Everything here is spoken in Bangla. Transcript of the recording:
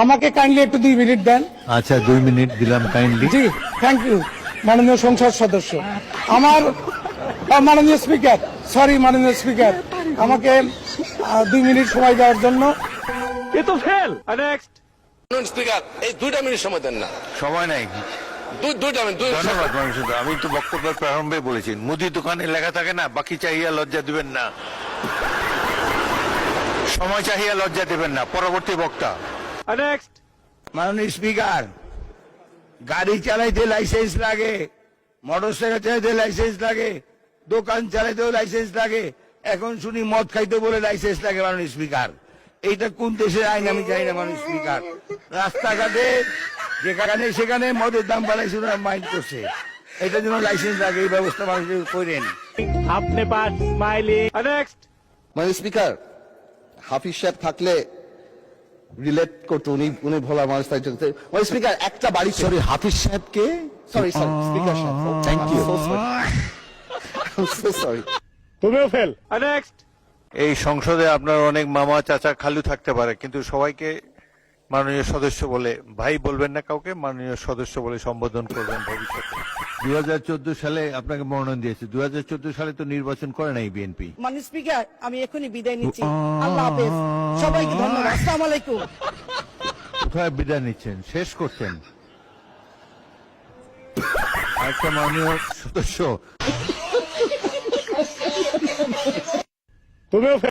আমাকে কাইন্ডলি একটু 2 মিনিট দেন। আচ্ছা 2 মিনিট দিলাম কাইন্ডলি। জি, থ্যাংক ইউ মাননীয় সংসদ সদস্য। আমার মাননীয় স্পিকার, সরি মাননীয় স্পিকার, আমাকে 2 মিনিট সময় দেওয়ার জন্য। স্পিকার এই 2টা মিনিট সময় দেন না। সময় নাই। দুইটা মিনিট। ধন্যবাদ মানুষের। আমি তো বক্তব্যের প্রারম্ভে বলেছি, মুদি দোকানে লেখা থাকে না, বাকি চাহিয়া লজ্জা দিবেন না, সময় চাহিয়া লজ্জা দিবেন না। পরবর্তী বক্তা। মাননীয় স্পিকার, গাড়ি চালাইতে লাইসেন্স লাগে, মোটরসাইকেল চালাইতে লাইসেন্স লাগে, দোকান চালাইতেও লাইসেন্স লাগে, এখন শুনি মদ খাইতে বলে লাইসেন্স লাগে। মাননীয় স্পিকার, এইটা কোন দেশের আইন আমি জানি না। মাননীয় স্পিকার, রাস্তাঘাটে যেখানে সেখানে মদের দাম বাড়াইছে, ওরা মাইন্ড করছে, এটার জন্য লাইসেন্স লাগে। এই ব্যবস্থা মানুষের করেন। মানে স্পিকার, হাফিজ সাহেব থাকলে রিলেট করতো, উনি ভোলা মানুষ। মানে স্পিকার, একটা বাড়ি, সরি হাফিজ সাহেবকে, সরি স্পিকার সাহেব, থ্যাংক ইউ, সরি। এই সংসদে আপনার অনেক মামা চাচা খালু থাকতে পারে, কিন্তু সবাইকে মাননীয় সদস্য বলে ভাই বলবেন না, কাউকে মাননীয় সদস্য বলে সম্বোধন করবেন ভবিষ্যতে। 2014 সালে আপনাকে মনোনয়ন দিয়েছে। 2014 সালে তো নির্বাচন করে নাই বিএনপি। মাননীয় স্পিকার, আমি এখনই বিদায় নিচ্ছি। আল্লাহ হাফেজ, সবাইকে ধন্যবাদ। আসসালামু আলাইকুম। কোথায় বিদায় নিচ্ছেন? শেষ করছেন। একটা মাননীয় সদস্য